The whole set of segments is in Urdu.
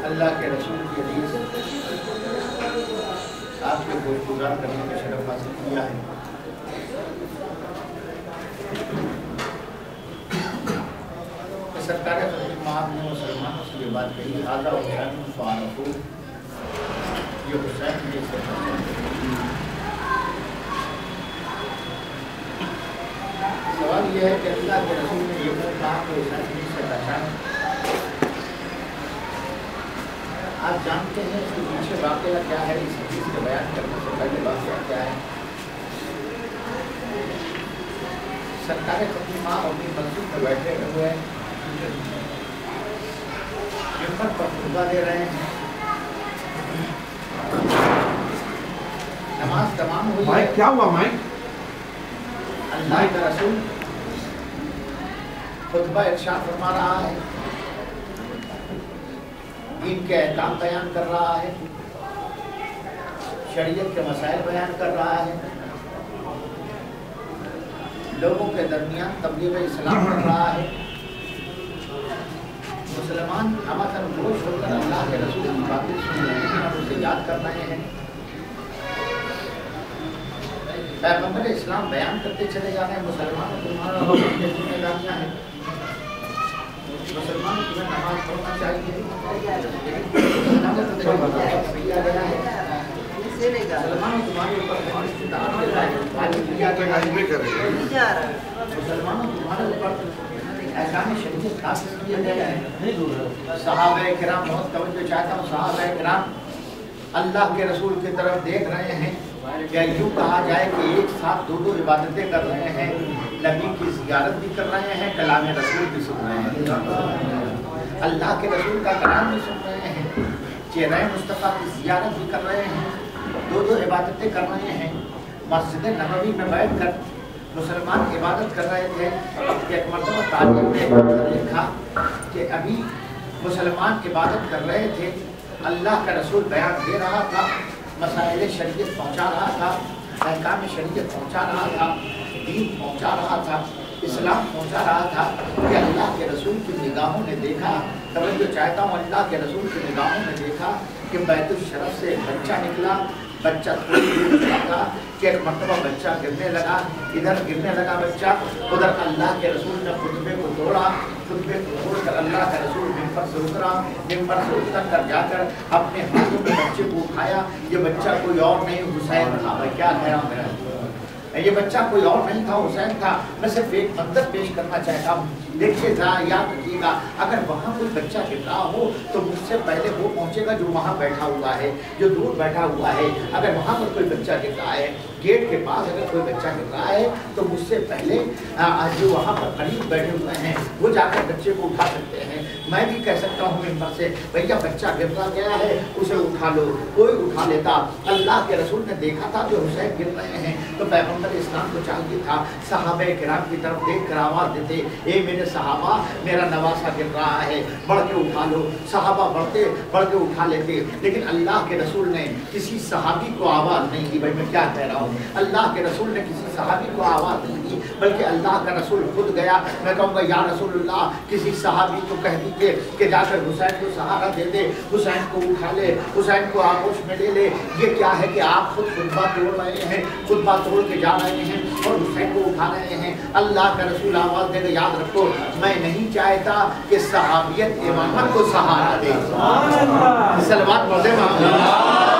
اللہ کے رسول کی حدیث آپ کے گوشت گزار کرنے کا شرف حاصل کیا ہے. سرکار خدمات نے مسلمانوں سے یہ بات کہی آدھا حسین فارغو یہ حسین کے سوال یہ ہے کہ اللہ کے رسول نے یہ کہا کہ حسین سے پہچان. آپ جانتے ہیں اس کے پیچھے واقعہ کیا ہے, اس حدیث کے بیان کرنے سے پہلے واقعہ کیا ہے. سرکار خدمات اپنی مسجد میں بیٹھے ہوئے ہیں, ممبر پر خطبہ دے رہے ہیں, نماز تمام ہوئی ہے. کیا ہوا مائک؟ اللہ کا رسول خطبہ ارشاد فرما رہا ہے, دین کے احکام بیان کر رہا ہے, شریعت کے مسائل بیان کر رہا ہے, لوگوں کے درمیان تبلیغ اسلام کر رہا ہے. مسلمان ہمارا گوش ہو کر اللہ کے رسول کی باتیں سن رہے ہیں اور اسے یاد کر رہے ہیں. پیغمبر اسلام بیان کرتے چلے جا رہے ہیں, مسلمانوں تمہارا ذمہ داریاں ہیں, مسلمانوں تمہیں نماز پڑھنا چاہیے, مسلمانوں تمہارے اوپر مسلمانوں تمہارے اوپر احکام شریعت خاص کیے گئے ہیں. صحابہ کرام, بہت توجہ چاہتا ہوں, صحابہ کرام اللہ کے رسول کی طرف دیکھ رہے ہیں. یا یوں کہا جائے کہ ایک ساتھ دو عبادتیں کر رہے ہیں, نبی کی زیارت بھی کر رہے ہیں, کلام رسول بھی سن رہے ہیں, اللہ کے رسول کا کلام بھی سن رہے ہیں, چہرہ مصطفیٰ کی زیارت بھی کر رہے ہیں, دو عبادتیں کر رہے ہیں. مسجد نبوی میں بیٹھ کر مسلمان عبادت کر رہے تھے کہ ایک مرتبہ تعلیم نے لکھا کہ ابھی مسلمان عبادت کر رہے تھے, اللہ کا رسول بیان دے رہا تھا, مسائل شریعت پہنچا رہا تھا, احکام شریعت پہنچا رہا تھا, دین پہنچا رہا تھا, اسلام پہنچا رہا تھا کہ اللہ کے رسول کی نگاہوں نے دیکھا. توجہ چاہتا ہوں, اللہ کے رسول کی نگاہوں نے دیکھا کہ بیت الشرف سے ایک بچہ نکلا. بچہ تھوڑی دور تھا کہ ایک مرتبہ بچہ گرنے لگا, ادھر گرنے لگا بچہ, ادھر اللہ کے رسول نے خطبے کو توڑا. خطبے کو توڑ کر اللہ کا رسول ممبر سے اترا, ممبر سے اتر کر جا کر اپنے ہاتھوں میں بچے کو اٹھایا. یہ بچہ کوئی اور نہیں حسین تھا. میں کیا کہہ رہا ہوں, یہ بچہ کوئی اور نہیں تھا, حسین تھا. میں صرف ایک منظر پیش کرنا چاہتا ہوں, دیکھیے ذرا یاد رکھیے گا, اگر وہاں کوئی بچہ گر رہا ہو تو مجھ سے پہلے وہ پہنچے گا جو وہاں بیٹھا ہوا ہے, جو دور بیٹھا ہوا ہے. اگر وہاں پر کوئی بچہ گر رہا ہے, گیٹ کے پاس اگر کوئی بچہ گر رہا ہے تو مجھ سے پہلے جو وہاں پر قریب بیٹھے ہوئے ہیں وہ جا کر بچے کو اٹھا سکتے ہیں. میں بھی کہہ سکتا ہوں ممبر سے, بھیا بچہ گرتا گیا ہے اسے اٹھا لو, کوئی اٹھا لیتا. اللہ کے رسول نے دیکھا تھا کہ حسین گر رہے ہیں تو پیغمبر اسلام کو چاہیے تھا صحابہ کرام کی طرف دیکھ کر آواز دیتے, اے میرے صحابہ میرا نواسا گر رہا ہے, بڑھ کے اٹھا لو. صحابہ بڑھ کے اٹھا لیتے. لیکن اللہ کے رسول نے کسی صحابی کو آواز نہیں دی. بھائی میں کیا کہہ رہا ہوں, اللہ کے رسول نے کسی صحابی کو آواز نہیں دی, بلکہ اللہ کا رسول خود گیا. میں کہوں گا یا رسول اللہ کسی صحابی کو کہہ دیجیے کہ جا کر حسین کو سہارا دے دے, حسین کو اٹھا لے, حسین کو آغوش میں لے لے. یہ کیا ہے کہ آپ خود خطبہ توڑ رہے ہیں, خطبہ توڑ کے جا رہے ہیں اور حسین کو اٹھا رہے ہیں. اللہ کا رسول آواز دے گا, یاد رکھو میں نہیں چاہتا کہ صحابیت امامت کو سہارا دے. صلوات پڑھ دے محمد.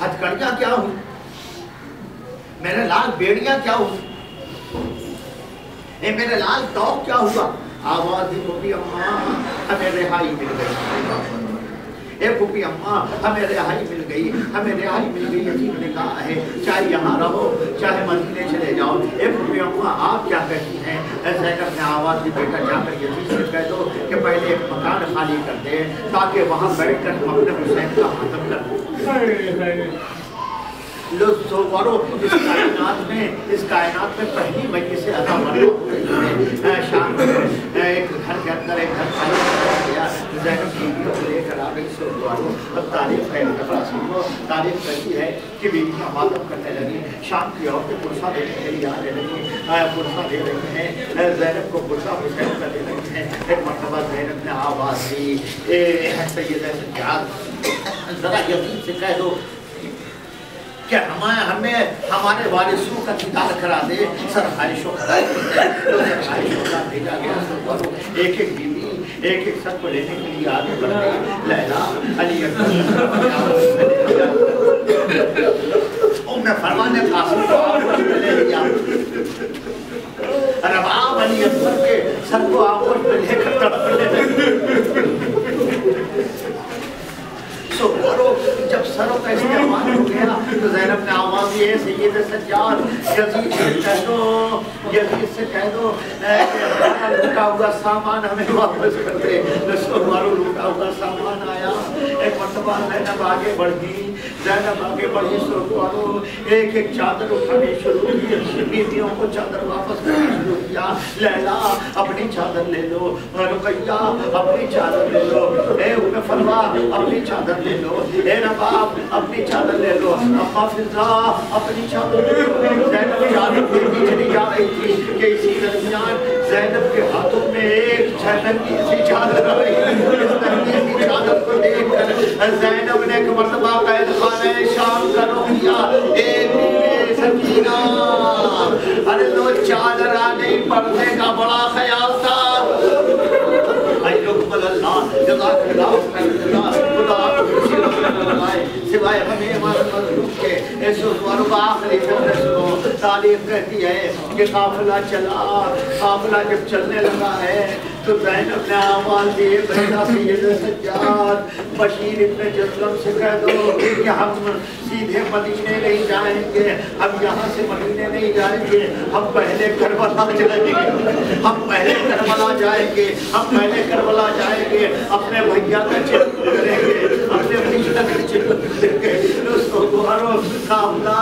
ہتھکڑیاں کیا ہوئی؟ میرے لال بیڑیاں کیا ہوئی؟ اے میرے لال توق کیا ہوا؟ آواز دی پھوپھی اماں ہمیں رہائی مل گئی، اے پھوپھی اماں ہمیں رہائی مل گئی، ہمیں رہائی مل گئی۔ یتیم نے کہا ہے چاہے یہاں رہو چاہے مدینے چلے جاؤ۔ اے پھوپھی اماں آپ کیا کہتی ہیں؟ زینب نے آواز دی بیٹا جا کر یتیم سے کہہ دو کہ پہلے ایک مکان خالی کر دے تاکہ وہاں بیٹھ کر ہم اپنے حسین کا خاتم کر دیں۔ لوگوں اس کائنات میں پہلی مجلس عطا مریم شام میں ایک گھر کے اندر ایک گھر خالی کر دیا، زینب بیویوں کو لے کر آ گئی۔ اب تعریف ہے تعریف کرتی ہے کہ بیویاں ماتم کرنے لگی، شام کی عورتیں پرسہ دینے کے لیے آنے لگی، پرسہ دے رہی ہیں، زینب کو پرسہ حسین کر دے رہی ہیں۔ ایک مرتبہ زینب نے آواز دی اے سیدہ سجاد ذرا یتیم سے کہہ دو کہ ہمیں ہمارے وارثوں کا دیدار کرا دے۔ سرخائشوں کا سرخائشوں کا بھیجا گیا، ایک ایک بیوی ایک ایک سب کو لینے کے لیے آگے بڑھ گئی۔ لیلا علی ام فرمان نے قاسم کو آغوش میں لے لیا، رباب علی اکبر کے سر کو آغوش میں لے کر تڑپنے جب سروں کا استعمال ہو گیا تو زینب نے آواز دی ہے سید سجاد یزید سے کہہ دو، یزید سے کہہ دو لوٹا ہوا سامان ہمیں واپس کر دے۔ مارو لوٹا ہوا سامان آیا۔ ایک مرتبہ زینب آگے بڑھی، زینب آگے بڑھی، سوکوارو ایک ایک چادر اٹھانے شروع کی، بیویوں کو چادر واپس کرنے شروع کیا۔ لیلا اپنی چادر لے لو، رقیہ اپنی چادر لے لو، اے ام فروا اپنی چادر لے لو، اے نباب اپنی چادر لے لو، اما فضا اپنی چادر لے لو۔ زینب چادر دیتی چلی جا رہی تھی کہ اسی درمیان زینب کے ہاتھوں میں ایک ننگی سی چادر آئی۔ اس ننگی سی چادر کو دیکھ کر زینب نے ایک مرتبہ قید خانہ شام کا رخ کیا۔ اے بیوی سکینہ، ارے لو چادر آ گئی، پردے کا بڑا خیال تھا۔ ایوکمل اللہ جزاک اللہ خدا سوائے ہمیں مظلوم کے اس وربا آخری فکر سنو۔ تاریخ کہتی ہے کہ قافلہ چلا، قافلہ جب چلنے لگا ہے تو زینب نے آواز دی بیٹا سید سجاد بشیر ابن جسلم سے کہہ دو کہ ہم سیدھے مدینے نہیں جائیں گے، ہم یہاں سے مدینے نہیں جائیں گے، ہم پہلے کربلا جائیں گے، ہم پہلے کربلا جائیں گے، ہم پہلے کربلا جائیں گے، اپنے بھیا کا چلن کریں گے، اپنے بھیا کا چلن کریں گے۔ دوستو گوارو قافلہ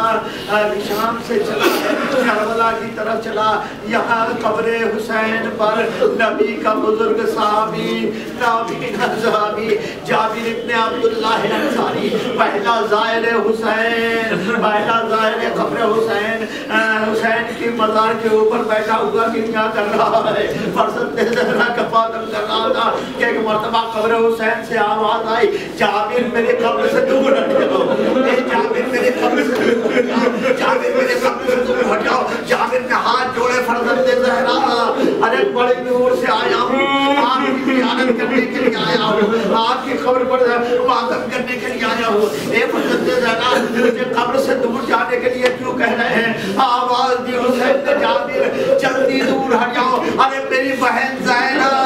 شام سے چلا ہے، کربلا کی طرف چلا، یہاں قبر حسین پر نبی کا بزرگ صحابی نابینا صحابی جابر ابن عبداللہ انصاری پہلا زائر حسین، پہلا زائر قبر حسین، حسین کی مزار کے اوپر بیٹھا ہوا کنیا کر رہا ہے، فرزند زہرا کا فاطم کر رہا تھا کہ ایک مرتبہ قبر حسین سے آواز آئی جابر میرے قبر سے دور ہٹ جاؤ، اے جابر میرے قبر سے دور ہٹ جاؤ، جابر میرے قبر سے دور ہٹ جاؤ۔ جابر نے ہاتھ جوڑے، فرزند زہرا ارے بڑے دور سے آیا ہوں، آپ کی زیارت کرنے کے لیے آیا ہوں، آپ کی قبر پر ماتم کرنے کے لیے آیا ہوں، اے فرزند زہرا مجھے قبر سے دور جانے کے لیے کیوں کہہ رہے ہیں؟ آواز دی حسین نے جابر جلدی دور ہٹ جاؤ، ارے میری بہن زینب